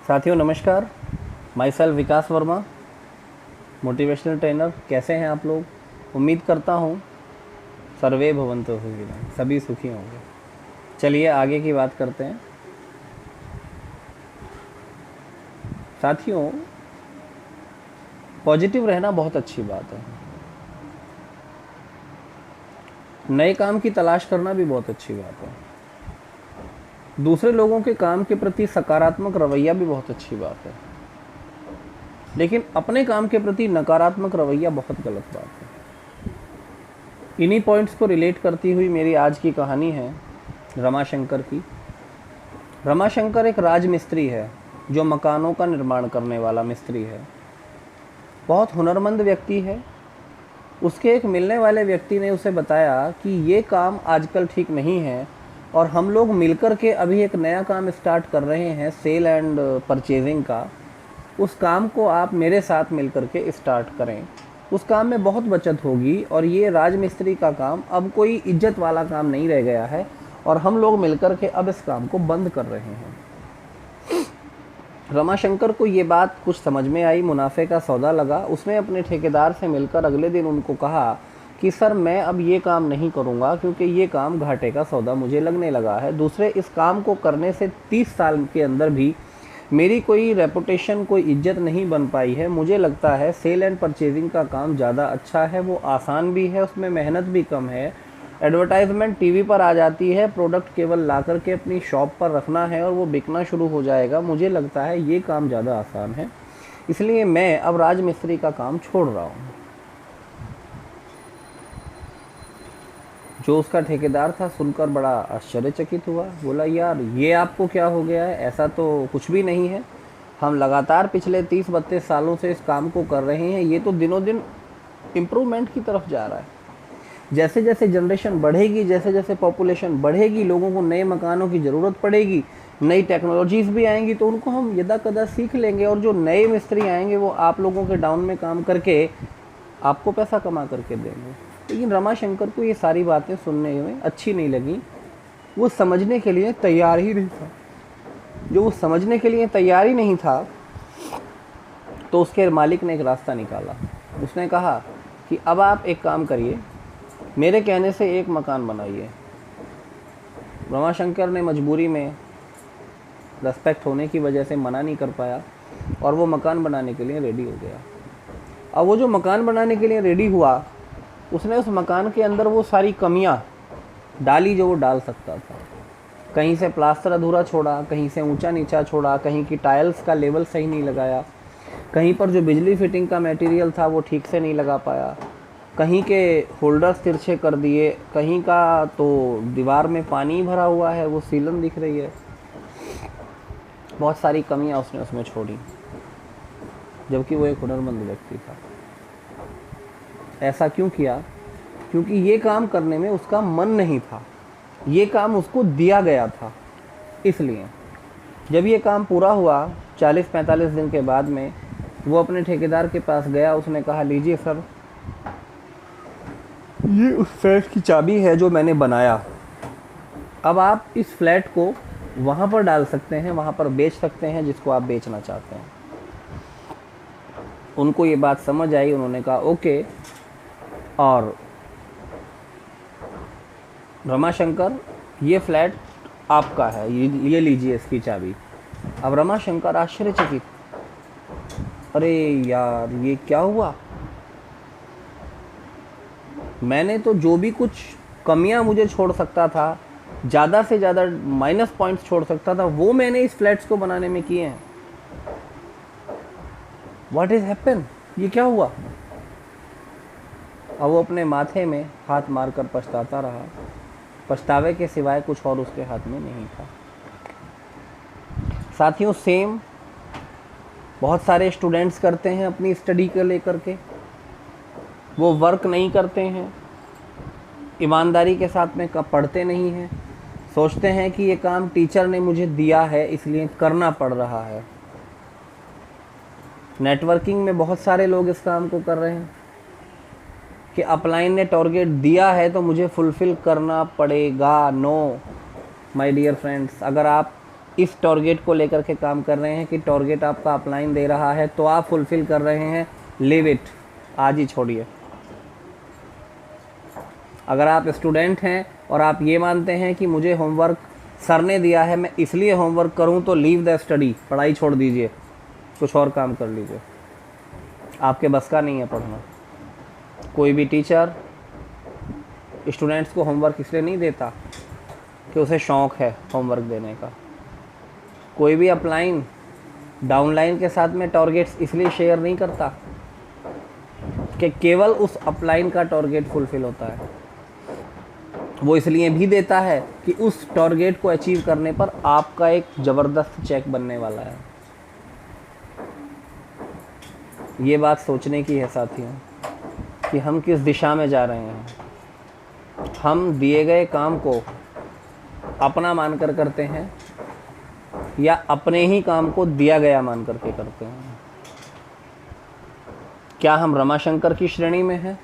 साथियों नमस्कार। My self Vikas Verma, motivational trainer. कैसे हैं आप लोग? उम्मीद करता हूँ सर्वे भवन्तु सुखिनः, सभी सुखी होंगे। चलिए आगे की बात करते हैं। साथियों, पॉजिटिव रहना बहुत अच्छी बात है। नए काम की तलाश करना भी बहुत अच्छी बात है। दूसरे लोगों के काम के प्रति सकारात्मक रवैया भी बहुत अच्छी बात है। लेकिन अपने काम के प्रति नकारात्मक रवैया बहुत गलत बात है। इन्हीं पॉइंट्स को रिलेट करती हुई मेरी आज की कहानी है रमाशंकर की। रमाशंकर एक राजमिस्त्री है जो मकानों का निर्माण करने वाला मिस्त्री है। बहुत हुनरमंद व्यक्ति है। उसके एक मिलने वाले व्यक्ति ने उसे बताया कि ये काम आजकल ठीक नहीं है और हम लोग मिलकर के अभी एक नया काम स्टार्ट कर रहे हैं, सेल एंड परचेजिंग का। उस काम को आप मेरे साथ मिलकर के स्टार्ट करें। उस काम में बहुत बचत होगी और ये राजमिस्त्री का काम अब कोई इज्जत वाला काम नहीं रह गया है और हम लोग मिलकर के अब इस काम को बंद कर रहे हैं। रमाशंकर को ये बात कुछ समझ में आई, मुनाफे का सौदा लगा। उसने अपने ठेकेदार से मिलकर अगले दिन उनको कहा कि सर मैं अब ये काम नहीं करूँगा क्योंकि ये काम घाटे का सौदा मुझे लगने लगा है। दूसरे इस काम को करने से 30 साल के अंदर भी मेरी कोई रेपुटेशन, कोई इज्जत नहीं बन पाई है। मुझे लगता है सेल एंड परचेजिंग का काम ज़्यादा अच्छा है, वो आसान भी है, उसमें मेहनत भी कम है। एडवर्टाइजमेंट टीवी पर आ जाती है, प्रोडक्ट केवल ला करके अपनी शॉप पर रखना है और वो बिकना शुरू हो जाएगा। मुझे लगता है ये काम ज़्यादा आसान है, इसलिए मैं अब राजमिस्त्री का काम छोड़ रहा हूँ। जो उसका ठेकेदार था सुनकर बड़ा आश्चर्यचकित हुआ। बोला यार ये आपको क्या हो गया है? ऐसा तो कुछ भी नहीं है। हम लगातार पिछले 30-32 सालों से इस काम को कर रहे हैं। ये तो दिनों दिन इम्प्रूवमेंट की तरफ जा रहा है। जैसे जैसे जनरेशन बढ़ेगी, जैसे जैसे पॉपुलेशन बढ़ेगी, लोगों को नए मकानों की ज़रूरत पड़ेगी, नई टेक्नोलॉजीज़ भी आएंगी तो उनको हम यदा कदा सीख लेंगे और जो नए मिस्त्री आएंगे वो आप लोगों के डाउन में काम करके आपको पैसा कमा करके देंगे। लेकिन रमाशंकर को ये सारी बातें सुनने में अच्छी नहीं लगी। वो समझने के लिए तैयार ही नहीं था। जो वो समझने के लिए तैयार ही नहीं था तो उसके मालिक ने एक रास्ता निकाला। उसने कहा कि अब आप एक काम करिए, मेरे कहने से एक मकान बनाइए। रमाशंकर ने मजबूरी में, रेस्पेक्ट होने की वजह से मना नहीं कर पाया और वो मकान बनाने के लिए रेडी हो गया। अब वो जो मकान बनाने के लिए रेडी हुआ, उसने उस मकान के अंदर वो सारी कमियां डाली जो वो डाल सकता था। कहीं से प्लास्टर अधूरा छोड़ा, कहीं से ऊंचा नीचा छोड़ा, कहीं की टाइल्स का लेवल सही नहीं लगाया, कहीं पर जो बिजली फिटिंग का मटेरियल था वो ठीक से नहीं लगा पाया, कहीं के होल्डर्स तिरछे कर दिए, कहीं का तो दीवार में पानी भरा हुआ है, वो सीलन दिख रही है। बहुत सारी कमियां उसने उसमें छोड़ी, जबकि वो एक हुनरमंद व्यक्ति था। ऐसा क्यों किया? क्योंकि ये काम करने में उसका मन नहीं था, ये काम उसको दिया गया था। इसलिए जब ये काम पूरा हुआ 40-45 दिन के बाद में, वो अपने ठेकेदार के पास गया। उसने कहा लीजिए सर, ये उस फ्लैट की चाबी है जो मैंने बनाया। अब आप इस फ्लैट को वहाँ पर डाल सकते हैं, वहाँ पर बेच सकते हैं जिसको आप बेचना चाहते हैं। उनको ये बात समझ आई। उन्होंने कहा ओके। और रमाशंकर, ये फ्लैट आपका है, ये लीजिए इसकी चाबी। अब रमाशंकर आश्चर्यचकित, अरे यार ये क्या हुआ? मैंने तो जो भी कुछ कमियां मुझे छोड़ सकता था, ज़्यादा से ज़्यादा माइनस पॉइंट्स छोड़ सकता था, वो मैंने इस फ्लैट्स को बनाने में किए हैं। What is happen? ये क्या हुआ? अब वो अपने माथे में हाथ मारकर पछताता रहा। पछतावे के सिवाय कुछ और उसके हाथ में नहीं था। साथियों, सेम बहुत सारे स्टूडेंट्स करते हैं अपनी स्टडी को लेकर के। वो वर्क नहीं करते हैं, ईमानदारी के साथ में पढ़ते नहीं हैं, सोचते हैं कि ये काम टीचर ने मुझे दिया है इसलिए करना पड़ रहा है। नेटवर्किंग में बहुत सारे लोग इस काम को कर रहे हैं कि अपलाइन ने टारगेट दिया है तो मुझे फुलफ़िल करना पड़ेगा। नो माय डियर फ्रेंड्स, अगर आप इस टारगेट को लेकर के काम कर रहे हैं कि टारगेट आपका अपलाइन दे रहा है तो आप फुलफ़िल कर रहे हैं, लीव इट, आज ही छोड़िए। अगर आप स्टूडेंट हैं और आप ये मानते हैं कि मुझे होमवर्क सर ने दिया है, मैं इसलिए होमवर्क करूं, तो लीव द स्टडी, पढ़ाई छोड़ दीजिए, कुछ और काम कर लीजिए। आपके बस का नहीं है पढ़ना। कोई भी टीचर स्टूडेंट्स को होमवर्क इसलिए नहीं देता कि उसे शौक़ है होमवर्क देने का। कोई भी अपलाइन डाउनलाइन के साथ में टारगेट्स इसलिए शेयर नहीं करता कि केवल उस अपलाइन का टारगेट फुलफ़िल होता है। वो इसलिए भी देता है कि उस टारगेट को अचीव करने पर आपका एक ज़बरदस्त चेक बनने वाला है। ये बात सोचने की है साथियों कि हम किस दिशा में जा रहे हैं। हम दिए गए काम को अपना मानकर करते हैं या अपने ही काम को दिया गया मान करके करते हैं। क्या हम रमाशंकर की श्रेणी में हैं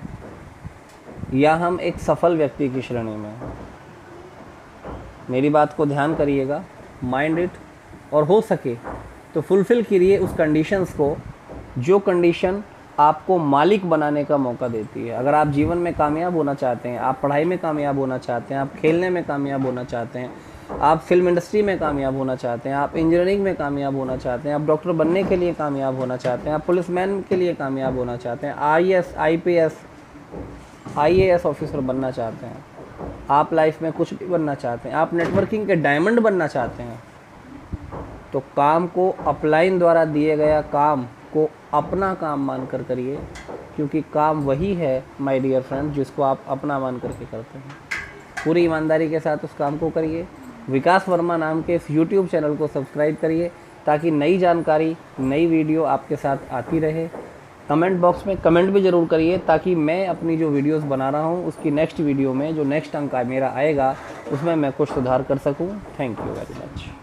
या हम एक सफल व्यक्ति की श्रेणी में हैं? मेरी बात को ध्यान करिएगा, माइंड इट, और हो सके तो फुलफ़िल करिए उस कंडीशंस को जो कंडीशन आपको मालिक बनाने का मौका देती है। अगर आप जीवन में कामयाब होना चाहते हैं, आप पढ़ाई में कामयाब होना चाहते हैं, आप खेलने में कामयाब होना चाहते हैं, आप फिल्म इंडस्ट्री में कामयाब होना चाहते हैं, आप इंजीनियरिंग में कामयाब होना चाहते हैं, आप डॉक्टर बनने के लिए कामयाब होना चाहते हैं, आप पुलिसमैन के लिए कामयाब होना चाहते हैं, IAS, IPS, IAS ऑफिसर बनना चाहते हैं, आप लाइफ में कुछ भी बनना चाहते हैं, आप नेटवर्किंग के डायमंड बनना चाहते हैं, तो काम को अपलाइन द्वारा दिए गया काम को अपना काम मानकर करिए, क्योंकि काम वही है माय डियर फ्रेंड जिसको आप अपना मान करके करते हैं। पूरी ईमानदारी के साथ उस काम को करिए। विकास वर्मा नाम के इस YouTube चैनल को सब्सक्राइब करिए ताकि नई जानकारी, नई वीडियो आपके साथ आती रहे। कमेंट बॉक्स में कमेंट भी ज़रूर करिए ताकि मैं अपनी जो वीडियोस बना रहा हूँ उसकी नेक्स्ट वीडियो में जो नेक्स्ट अंक मेरा आएगा उसमें मैं कुछ सुधार कर सकूँ। Thank you very much.